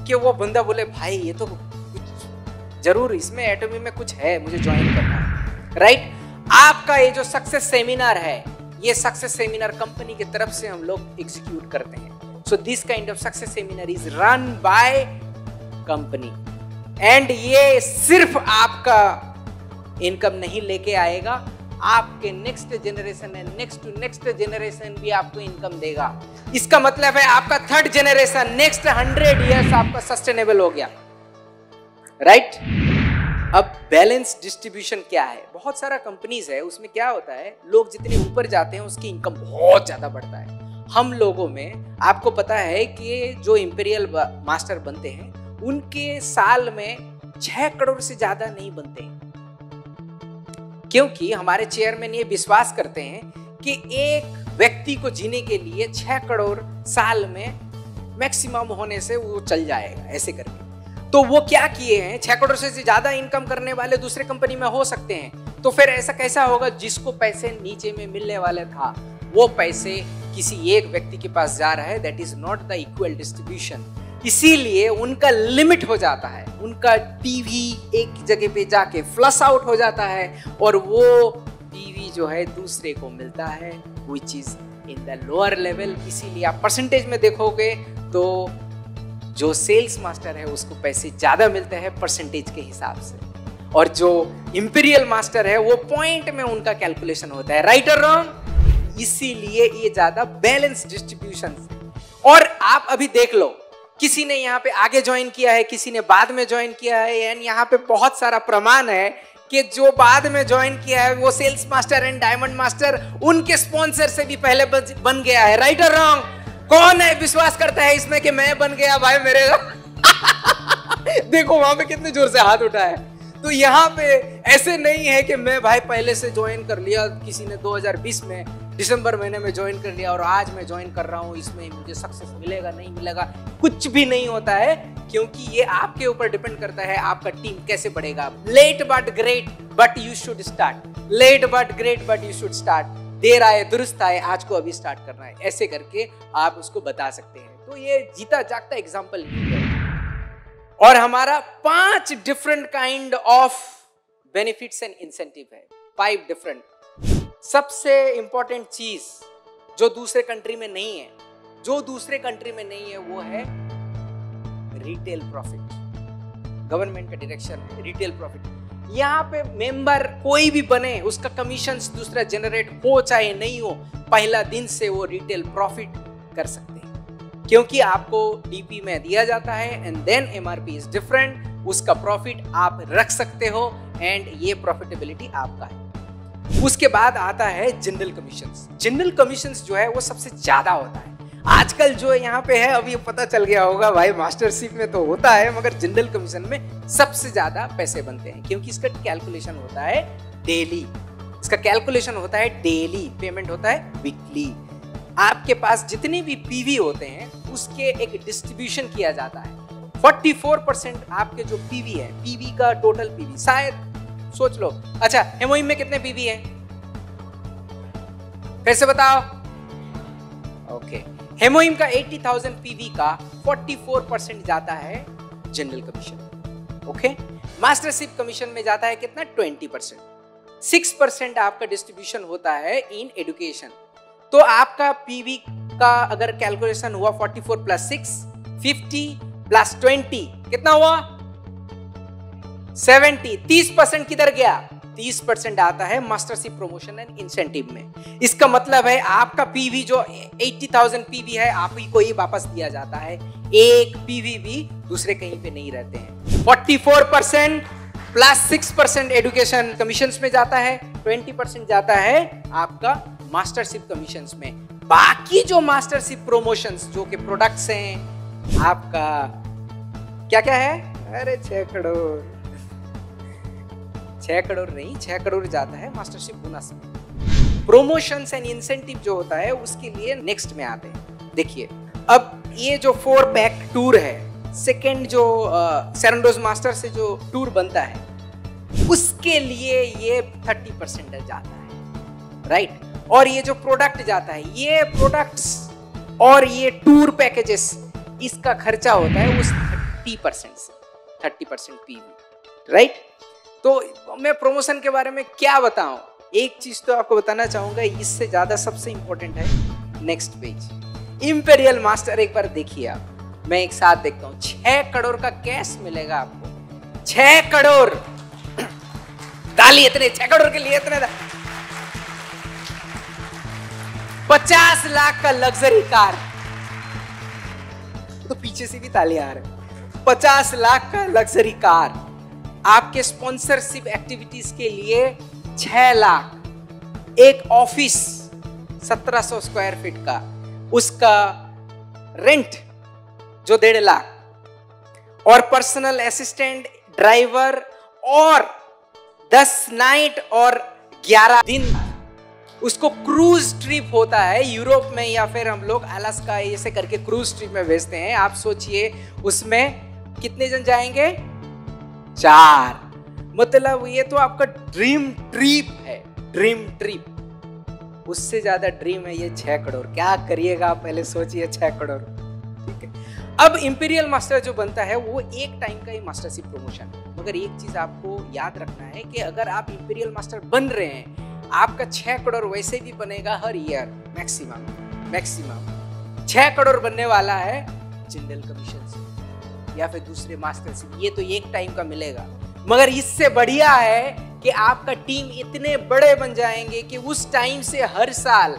Speaker 1: कि वो बंदा बोले भाई ये तो कुछ जरूर इसमें एटॉमी में कुछ है, मुझे ज्वाइन करना है, राइट। आपका ये जो सक्सेस सेमिनार है, ये सक्सेस सेमिनार कंपनी की तरफ से हम लोग एग्जीक्यूट करते हैं। So this kind of success seminar is run by company, and ये सिर्फ आपका इनकम नहीं लेके आएगा, आपके नेक्स्ट जनरेशन है, नेक्स्ट टू नेक्स्ट जनरेशन भी आपको इनकम देगा। इसका मतलब है आपका 3rd जनरेशन नेक्स्ट 100 इयर्स आपका सस्टेनेबल हो गया, राइट। अब बैलेंस डिस्ट्रीब्यूशन क्या है? बहुत सारा कंपनीज है, उसमें क्या होता है लोग जितने ऊपर जाते हैं उसकी इनकम बहुत ज्यादा बढ़ता है। हम लोगों में आपको पता है कि जो इंपीरियल मास्टर बनते हैं उनके साल में 6 करोड़ से ज्यादा नहीं बनते हैं, क्योंकि हमारे चेयरमैन ये विश्वास करते हैं कि एक व्यक्ति को जीने के लिए 6 करोड़ साल में मैक्सिमम होने से वो चल जाएगा, ऐसे करके। तो वो क्या किए हैं, 6 करोड़ से ज्यादा इनकम करने वाले दूसरे कंपनी में हो सकते हैं, तो फिर ऐसा कैसा होगा, जिसको पैसे नीचे में मिलने वाले था वो पैसे किसी एक व्यक्ति के पास जा रहा है, that is not the equal distribution. इसीलिए उनका लिमिट हो जाता है, उनका पीवी एक जगह पे जाके फ्लश आउट हो जाता है और वो पीवी जो है दूसरे को मिलता है which is in the lower level. इसीलिए आप परसेंटेज में देखोगे तो जो सेल्स मास्टर है उसको पैसे ज्यादा मिलते हैं परसेंटेज के हिसाब से, और जो इंपीरियल मास्टर है वो पॉइंट में उनका कैलकुलेशन होता है, राइट और रॉन्ग। इसीलिए ये ज्यादा बैलेंस डिस्ट्रीब्यूशन। और आप अभी देख लो, किसी ने यहाँ पे आगे ज्वाइन किया है, किसी ने बाद में ज्वाइन किया है, एंड यहाँ पे बहुत सारा प्रमाण है कि जो बाद में ज्वाइन किया है वो sales master and diamond master उनके स्पॉन्सर से भी पहले बन गया है, राइट और रॉन्ग। कौन है विश्वास करता है इसमें कि मैं बन गया भाई मेरे देखो वहां पे कितने जोर से हाथ उठा है। तो यहाँ पे ऐसे नहीं है कि मैं भाई पहले से ज्वाइन कर लिया, किसी ने 2020 में दिसंबर महीने में ज्वाइन कर लिया और आज मैं ज्वाइन कर रहा हूँ, इसमें मुझे सक्सेस मिलेगा नहीं मिलेगा, कुछ भी नहीं होता है, क्योंकि ये आपके ऊपर डिपेंड करता है आपका टीम कैसे बढ़ेगा। Late but great but you should start, late but great but you should start. देर आए दुरुस्त आए, आज को अभी स्टार्ट करना है, ऐसे करके आप उसको बता सकते हैं। तो ये जीता जागता एग्जाम्पल है। और हमारा 5 different kind of benefits and incentive है, 5 डिफरेंट। सबसे इंपॉर्टेंट चीज जो दूसरे कंट्री में नहीं है, जो दूसरे कंट्री में नहीं है वो है रिटेल प्रॉफिट। गवर्नमेंट का डायरेक्शन है रिटेल प्रॉफिट। यहाँ पे मेंबर कोई भी बने, उसका कमीशन दूसरा जनरेट हो चाहे नहीं हो, पहला दिन से वो रिटेल प्रॉफिट कर सकते हैं, क्योंकि आपको डीपी में दिया जाता है and then MRP is different, उसका प्रॉफिट आप रख सकते हो एंड ये प्रॉफिटेबिलिटी आपका है। उसके बाद आता है जनरल कमीशंस। जनरल कमीशंस जो है वो सबसे ज्यादा होता है आजकल जो यहाँ पे है, अभी पता चल गया होगा भाई, मास्टरशिप में तो होता है मगर जनरल कमीशन में सबसे ज्यादा पैसे बनते हैं, क्योंकि इसका कैलकुलेशन होता है डेली, इसका कैलकुलेशन होता है डेली, पेमेंट होता है वीकली। आपके पास जितने भी पीवी होते हैं उसके एक डिस्ट्रीब्यूशन किया जाता है। 44% आपके जो पीवी है, पीवी का टोटल पीवी, शायद सोच लो, अच्छा हेमोइम में कितने पीवी है फिर से बताओ। ओके, हेमोइम का 80,000 पीवी का 44% जाता है general commission. Okay, mastership commission में जाता है कितना, 20%। 6% आपका डिस्ट्रीब्यूशन होता है इन एजुकेशन। तो आपका पीवी का अगर कैलकुलेशन हुआ 44 + 6, 50 + 20 कितना हुआ, 70। 30% किधर गया, 30% आता है मास्टरशिप प्रमोशन एंड इंसेंटिव में। इसका मतलब है आपका पीवी जो 80,000 पीवी है आप ही को ही वापस दिया जाता है, एक पीवी भी दूसरे कहीं पे नहीं रहते हैं। 44% + 6% एजुकेशन कमीशंस में जाता है, 20% जाता है आपका मास्टरशिप कमीशंस में। बाकी जो मास्टरशिप प्रमोशंस जो कि प्रोडक्ट्स हैं आपका क्या क्या है, अरे 6 करोड़ 6 करोड़ नहीं, 6 करोड़ जाता है मास्टरशिप बोनस में। प्रमोशंस एंड इंसेंटिव जो होता है उसके लिए नेक्स्ट में आते हैं। देखिए अब ये जो 4 पैक टूर है, सेकंड जो सेरेंडोज मास्टर से जो टूर बनता है उसके लिए ये 30% जाता है, राइट। और ये जो प्रोडक्ट जाता है, ये प्रोडक्ट्स और ये टूर पैकेजेस, इसका खर्चा होता है उस 30% से, 30% पीवी, राइट। तो मैं प्रमोशन के बारे में क्या बताऊं, एक चीज तो आपको बताना चाहूंगा, इससे ज्यादा सबसे इंपॉर्टेंट है नेक्स्ट पेज। इंपीरियल मास्टर एक बार देखिए आप, मैं एक साथ देखता हूं। 6 करोड़ का कैश मिलेगा आपको, 6 करोड़ ताली, इतने 6 करोड़ के लिए इतने 50 लाख का लग्जरी कार, तो पीछे से भी ताली आ रहे। 50 लाख का लग्जरी कार, आपके स्पॉन्सरशिप एक्टिविटीज के लिए 6 लाख, एक ऑफिस 1700 स्क्वायर फीट का, उसका रेंट जो 1.5 लाख, और पर्सनल असिस्टेंट, ड्राइवर, और 10 नाइट और 11 दिन उसको क्रूज ट्रिप होता है यूरोप में, या फिर हम लोग अलास्का ऐसे करके क्रूज ट्रिप में भेजते हैं। आप सोचिए उसमें कितने जन जाएंगे, 4, मतलब ये तो आपका ड्रीम ट्रिप है, ड्रीम ट्रिप। उससे ज्यादा ड्रीम है ये 6 करोड़। क्या करिएगा आप पहले सोचिए, 6 करोड़, ठीक है। अब इंपीरियल मास्टर जो बनता है वो एक टाइम का ही मास्टरशिप प्रमोशन है, मगर एक चीज आपको याद रखना है कि अगर आप इंपीरियल मास्टर बन रहे हैं, आपका 6 करोड़ वैसे भी बनेगा हर ईयर मैक्सिमम 6 करोड़ बनने वाला है जनरल कमीशन से या फिर दूसरे मास्टर से। ये तो एक टाइम का मिलेगा, मगर इससे बढ़िया है कि आपका टीम इतने बड़े बन जाएंगे कि उस टाइम से हर साल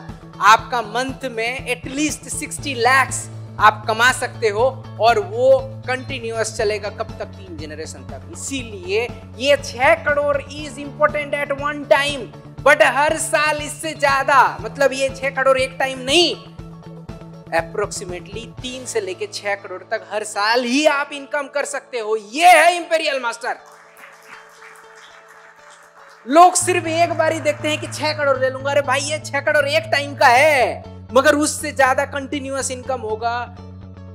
Speaker 1: आपका मंथ में एटलीस्ट 60 लाख आप कमा सकते हो, और वो कंटिन्यूअस चलेगा कब तक, 3 जनरेशन तक। इसीलिए ये 6 crore is important at one time, but हर साल इससे ज्यादा, मतलब ये 6 करोड़ एक टाइम नहीं, अप्रोक्सीमेटली 3 से लेके 6 करोड़ तक हर साल ही आप इनकम कर सकते हो। ये है इंपीरियल मास्टर। लोग सिर्फ एक बार ही देखते हैं कि 6 करोड़ ले लूंगा। अरे भाई ये 6 करोड़ एक टाइम का है, मगर उससे ज्यादा कंटिन्यूअस इनकम होगा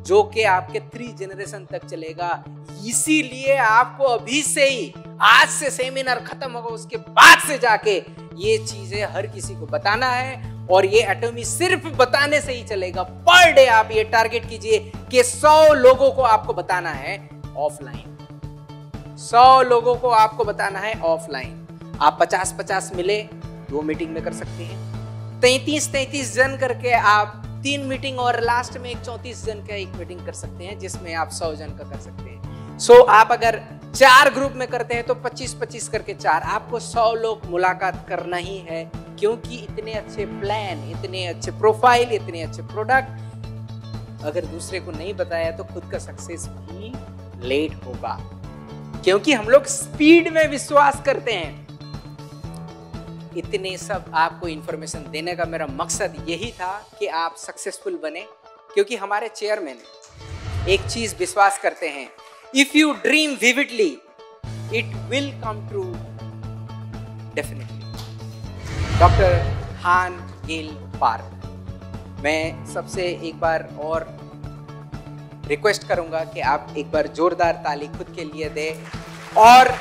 Speaker 1: जो कि आपके 3 जनरेशन तक चलेगा। इसीलिए आपको अभी से ही, आज से सेमिनार खत्म होगा उसके बाद से जाके ये चीजें हर किसी को बताना है, और ये एटॉमी सिर्फ बताने से ही चलेगा। पर डे आप ये टारगेट कीजिए कि 100 लोगों को आपको बताना है ऑफलाइन, 100 लोगों को आपको बताना है ऑफलाइन। आप 50-50 मिले 2 मीटिंग में कर सकते हैं, 33-33 जन करके आप 3 मीटिंग, और लास्ट में एक 34 जन का एक मीटिंग कर सकते हैं, जिसमें आप 100 जन का कर सकते हैं। सो आप अगर 4 ग्रुप में करते हैं तो 25-25 करके 4, आपको 100 लोग मुलाकात करना ही है, क्योंकि इतने अच्छे प्लान, इतने अच्छे प्रोफाइल, इतने अच्छे प्रोडक्ट अगर दूसरे को नहीं बताया तो खुद का सक्सेस भी लेट होगा, क्योंकि हम लोग स्पीड में विश्वास करते हैं। इतने सब आपको इंफॉर्मेशन देने का मेरा मकसद यही था कि आप सक्सेसफुल बने, क्योंकि हमारे चेयरमैन एक चीज विश्वास करते हैं, if you dream vividly it will come true definitely. Doctor हान गिल पार्क। मैं सबसे एक बार और रिक्वेस्ट करूंगा कि आप एक बार जोरदार ताली खुद के लिए दें, और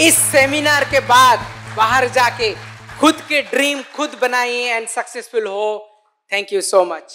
Speaker 1: इस सेमिनार के बाद बाहर जाके खुद के ड्रीम खुद बनाइए एंड सक्सेसफुल हो। Thank you so much.